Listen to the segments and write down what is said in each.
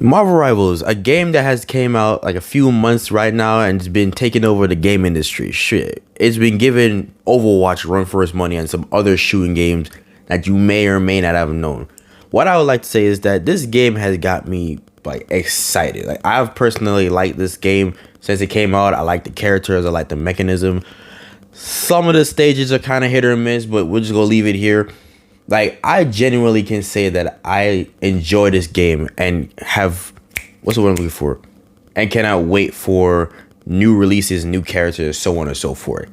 Marvel Rivals, a game that has came out like a few months right now and it's been taking over the game industry. Shit, it's been giving Overwatch run for its money and some other shooting games that you may or may not have known. What I would like to say is that this game has got me like excited. Like I've personally liked this game since it came out. I like the characters, I like the mechanism. Some of the stages are kind of hit or miss, but we're just gonna leave it here. Like, I genuinely can say that I enjoy this game and have, what's the word I'm looking for? And cannot wait for new releases, new characters, so on and so forth.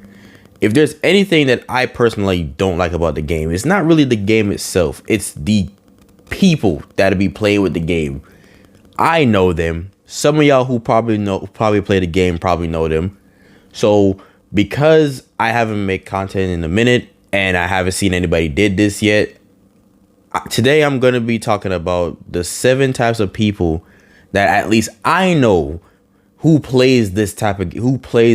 If there's anything that I personally don't like about the game, it's not really the game itself. It's the people that'll be playing with the game. I know them. Some of y'all who probably play the game probably know them. So, because I haven't made content in a minute, and I haven't seen anybody did this yet, today I'm going to be talking about the 7 types of people that at least I know who plays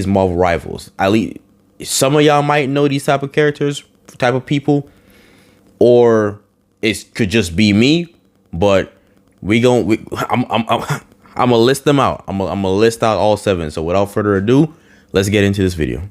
Marvel Rivals. At least some of y'all might know these type of characters, type of people, or it could just be me, but I'm gonna list them out. I'm gonna list out all 7. So without further ado, let's get into this video.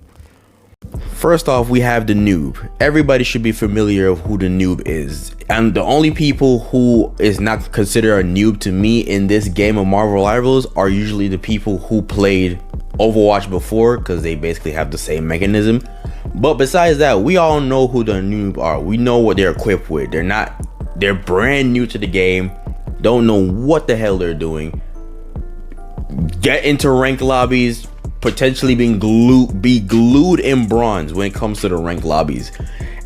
First off, we have the noob. Everybody should be familiar with who the noob is. And the only people who is not considered a noob to me in this game of Marvel Rivals are usually the people who played Overwatch before, because they basically have the same mechanism. But besides that, we all know who the noob are. We know what they're equipped with. They're brand new to the game, don't know what the hell they're doing, get into ranked lobbies, potentially be glued in bronze when it comes to the ranked lobbies,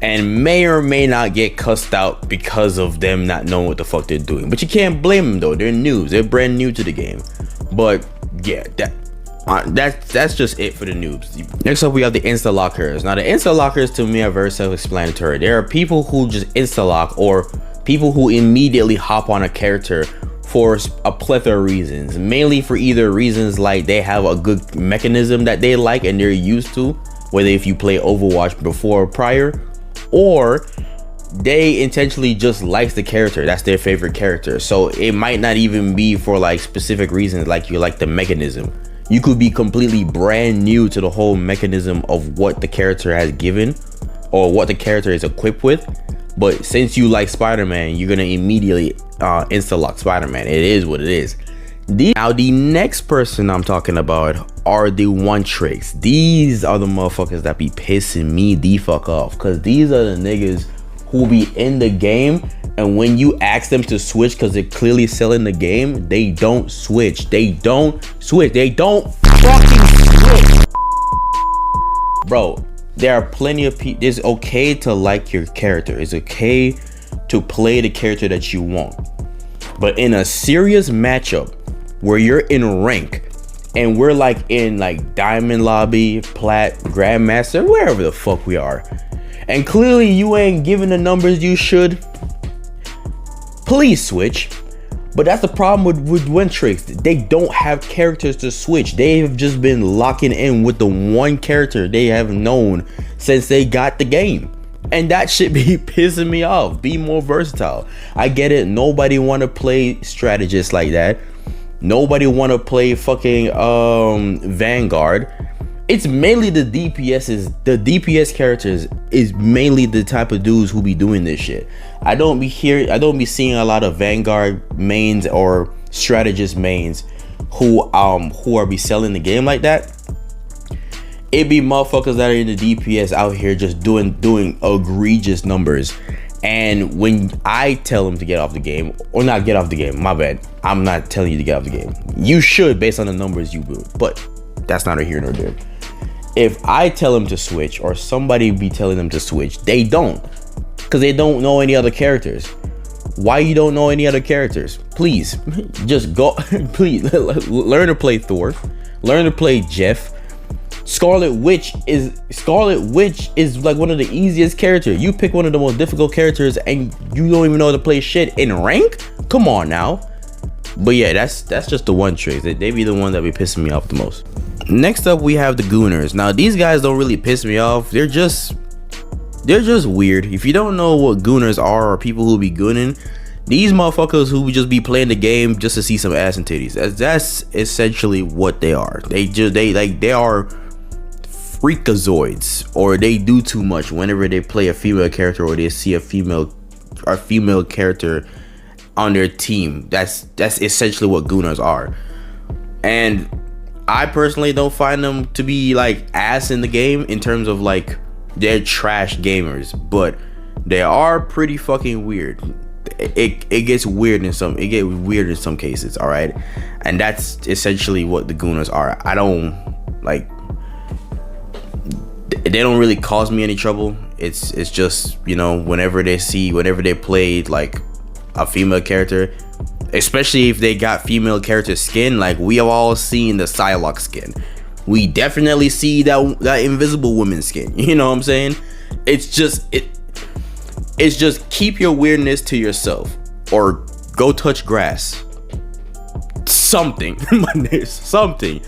and may or may not get cussed out because of them not knowing what the fuck they're doing. But you can't blame them though. They're noobs. They're brand new to the game. But yeah, that's just it for the noobs. Next up, we have the insta lockers. Now the insta lockers to me are very self-explanatory. There are people who just insta lock, or people who immediately hop on a character for a plethora of reasons, mainly for either reasons like they have a good mechanism that they like and they're used to, whether if you play Overwatch before or prior, or they intentionally just likes the character. That's their favorite character. So it might not even be for like specific reasons like you like the mechanism. You could be completely brand new to the whole mechanism of what the character has given or what the character is equipped with. But since you like Spider-Man, you're gonna immediately insta lock Spider-Man. It is what it is. Now the next person I'm talking about are the one tricks. These are the motherfuckers that be pissing me the fuck off, because these are the niggas who be in the game, and when you ask them to switch because they're clearly selling the game, they don't switch. They don't switch. They don't fucking switch, bro. There are plenty of people. It's okay to like your character. It's okay to play the character that you want. But in a serious matchup where you're in rank and we're like in like diamond lobby, plat, grandmaster, wherever the fuck we are, and clearly you ain't giving the numbers you should, please switch. But that's the problem with One Tricks. They don't have characters to switch. They have just been locking in with the one character they have known since they got the game. And that shit be pissing me off. Be more versatile. I get it. Nobody want to play strategists like that. Nobody want to play fucking Vanguard. It's mainly the DPSs. The DPS characters is mainly the type of dudes who be doing this shit. I don't be seeing a lot of Vanguard mains or strategist mains who are be selling the game like that. It be motherfuckers that are in the DPS out here just doing egregious numbers. And when I tell them to get off the game, or not get off the game, my bad. I'm not telling you to get off the game. You should based on the numbers you build, but that's not a here nor there. If I tell them to switch, or somebody be telling them to switch, they don't, because they don't know any other characters. Why you don't know any other characters? Please, just go. Please learn to play Thor. Learn to play Jeff. Scarlet Witch is like one of the easiest characters. You pick one of the most difficult characters and you don't even know how to play shit in rank? Come on now. But yeah, that's just the one trick. They be the one that be pissing me off the most. Next up, we have the Gooners. Now these guys don't really piss me off. They're just weird. If you don't know what Gooners are, or people who be gooning, These motherfuckers who just be playing the game just to see some ass and titties. That's essentially what they are. They are freakazoids, or they do too much whenever they play a female character or they see a female character on their team. That's essentially what Gooners are. And I personally don't find them to be like ass in the game in terms of like they're trash gamers, but they are pretty fucking weird. It gets weird in some cases, all right? And that's essentially what the Gooners are. I don't like, they don't really cause me any trouble. It's just, you know, whenever they play like a female character, especially if they got female character skin, like we have all seen the Psylocke skin. We definitely see that Invisible Woman skin. You know what I'm saying? It's just keep your weirdness to yourself, or go touch grass. Something. Something.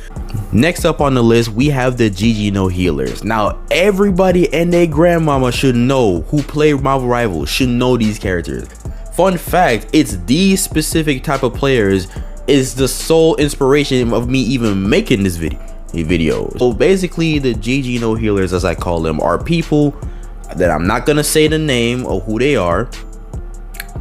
Next up on the list, we have the GG No Healers. Now, everybody and their grandmama should know who play Marvel Rivals, should know these characters. Fun fact, it's these specific type of players is the sole inspiration of me even making this video. So basically, the GG No Healers, as I call them, are people that I'm not gonna say the name of who they are,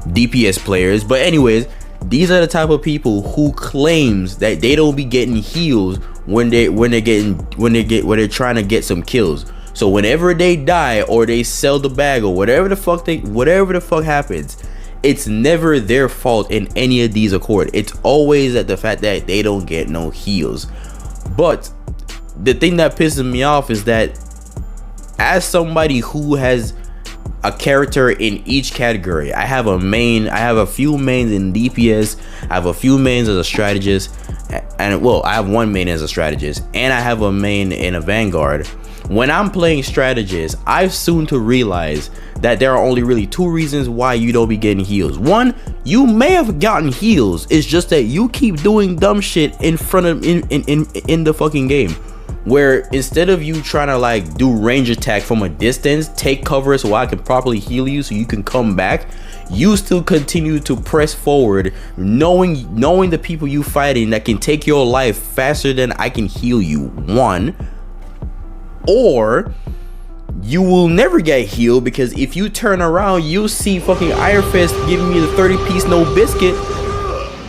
DPS players, but anyways, these are the type of people who claims that they don't be getting heals when they're trying to get some kills. So whenever they die or they sell the bag or whatever the fuck happens, it's never their fault in any of these accord. It's always at the fact that they don't get no heals. But the thing that pisses me off is that as somebody who has a character in each category, I have a few mains in DPS, I have a few mains as a strategist, and well, I have one main as a strategist, and I have a main in a Vanguard. When I'm playing strategist, I've soon to realize that there are only really two reasons why you don't be getting heals. One, you may have gotten heals, it's just that you keep doing dumb shit in front of in the fucking game, where instead of you trying to like do range attack from a distance, take cover so I can properly heal you so you can come back, you still continue to press forward, knowing the people you fighting that can take your life faster than I can heal you. One, or you will never get healed, because if you turn around, you'll see fucking Iron Fist giving me the 30-piece no biscuit,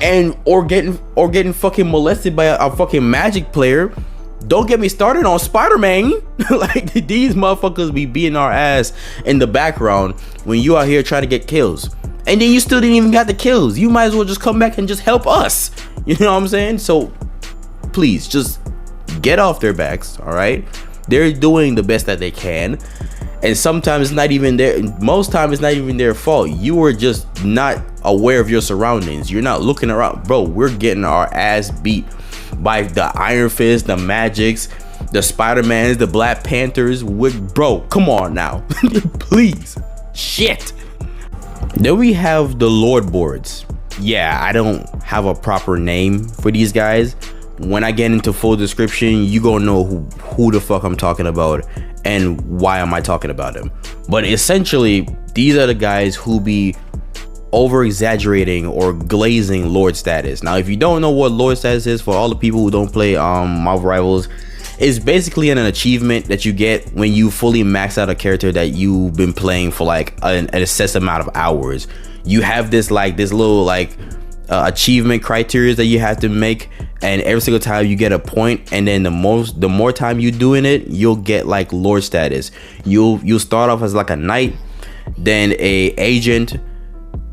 and or getting fucking molested by a fucking magic player. Don't get me started on Spider-Man. Like, these motherfuckers be beating our ass in the background when you out here trying to get kills, and then you still didn't even got the kills. You might as well just come back and just help us. You know what I'm saying? So please just get off their backs. All right, they're doing the best that they can, and sometimes it's not even their, most times it's not even their fault. You are just not aware of your surroundings. You're not looking around. Bro, we're getting our ass beat by the Iron Fist, the Magics, the Spider-Mans, the Black Panthers. Bro, come on now. Please. Shit. Then we have the Lord Boards. Yeah, I don't have a proper name for these guys. When I get into full description, you gonna know who the fuck I'm talking about and why am I talking about them. But essentially, these are the guys who be over exaggerating or glazing Lord status. Now, if you don't know what Lord status is, for all the people who don't play Marvel Rivals, it's basically an achievement that you get when you fully max out a character that you've been playing for like an excessive amount of hours. You have this little achievement criteria that you have to make, and every single time you get a point, and then the more time you doing it, you'll get like Lord status. You'll start off as like a knight, then a agent.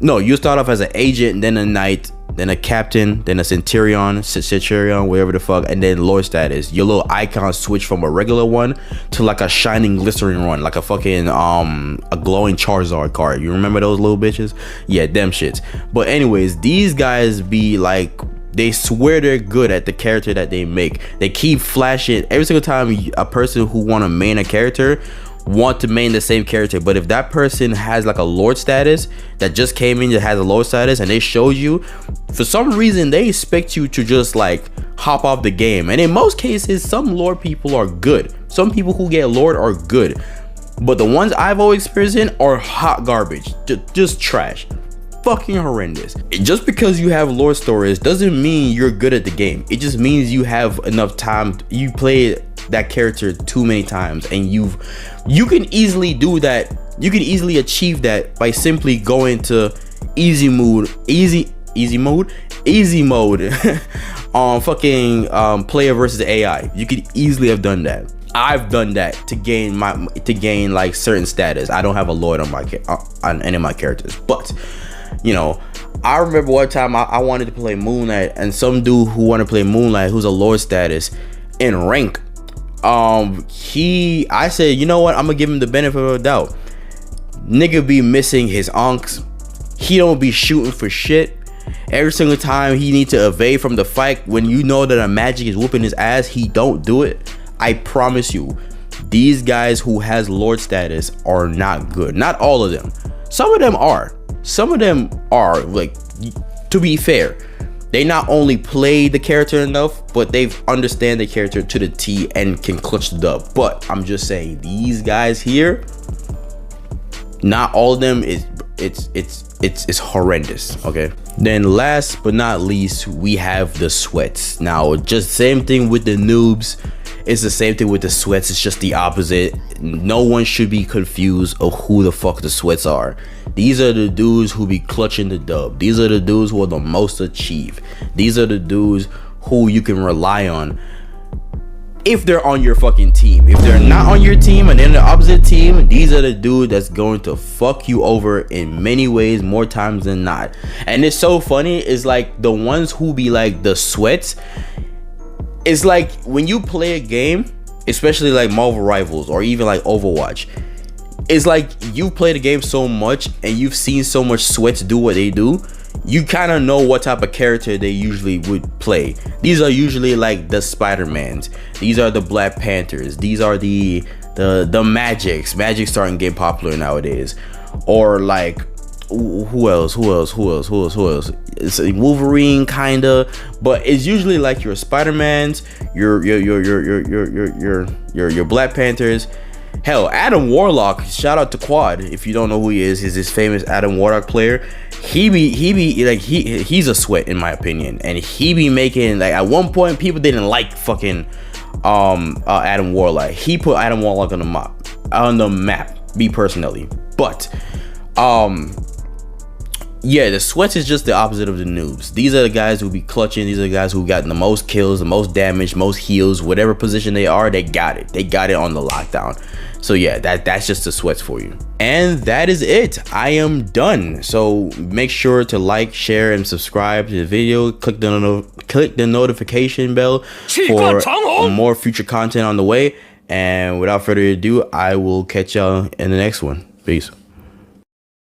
No, you start off as an agent, then a knight, then a captain, then a centurion, whatever the fuck, and then Lord status. Your little icon switch from a regular one to like a shining glycerin one, like a fucking a glowing Charizard card. You remember those little bitches? Yeah, them shits. But anyways, these guys be like, they swear they're good at the character that they make. They keep flashing every single time a person who want to main a character want to main the same character, but if that person has like a Lord status that just came in that has a Lord status and they showed you, for some reason they expect you to just like hop off the game. And in most cases, some Lord people are good. Some people who get Lord are good, but the ones I've always experienced in are hot garbage, just trash. fucking horrendous. Just because you have lore stories doesn't mean you're good at the game. It just means you have enough time. You play that character too many times, and you can easily do that. You can easily achieve that by simply going to easy mode on fucking player versus AI. You could easily have done that. I've done that to gain like certain status. I don't have a Lord on on any of my characters, but you know, I remember one time I wanted to play Moonlight, and some dude who wanted to play Moonlight, who's a Lord status in rank, I said, you know what, I'm gonna give him the benefit of the doubt. Nigga be missing his onks. He don't be shooting for shit. Every single time he need to evade from the fight, when you know that a magic is whooping his ass, he don't do it. I promise you, these guys who has Lord status are not good. Not all of them. Some of them are. Some of them are, like, to be fair, they not only play the character enough, but they've understand the character to the T and can clutch the dub. But I'm just saying, these guys here, not all of them is it's horrendous. Okay, then last but not least, we have the sweats. Now, just same thing with the noobs. It's the same thing with the sweats. It's just the opposite. No one should be confused of who the fuck the sweats are. These are the dudes who be clutching the dub. These are the dudes who are the most achieved. These are the dudes who you can rely on if they're on your fucking team. If they're not on your team and they're in the opposite team, these are the dude that's going to fuck you over in many ways, more times than not. And it's so funny, it's like the ones who be like the sweats, it's like when you play a game, especially like Marvel Rivals or even like Overwatch, it's like you play the game so much and you've seen so much sweats do what they do, you kind of know what type of character they usually would play. These are usually like the Spider-Mans. These are the Black Panthers. These are the Magics. Magic's starting to get popular nowadays. Or like, who else? It's a Wolverine kinda, but it's usually like your Spider-Mans, your Black Panthers. Hell, Adam Warlock, shout out to Quad. If you don't know who he is, he's this famous Adam Warlock player. He's a sweat in my opinion, and he be making, like, at one point people didn't like fucking Adam Warlock. He put Adam Warlock on the map, me personally. But yeah, the sweats is just the opposite of the noobs. These are the guys who be clutching. These are the guys who got the most kills, the most damage, most heals, whatever position they are, they got it. They got it on the lockdown. So yeah, that's just the sweats for you. And that is it. I am done. So make sure to like, share, and subscribe to the video. Click the notification bell for more future content on the way. And without further ado, I will catch y'all in the next one. Peace.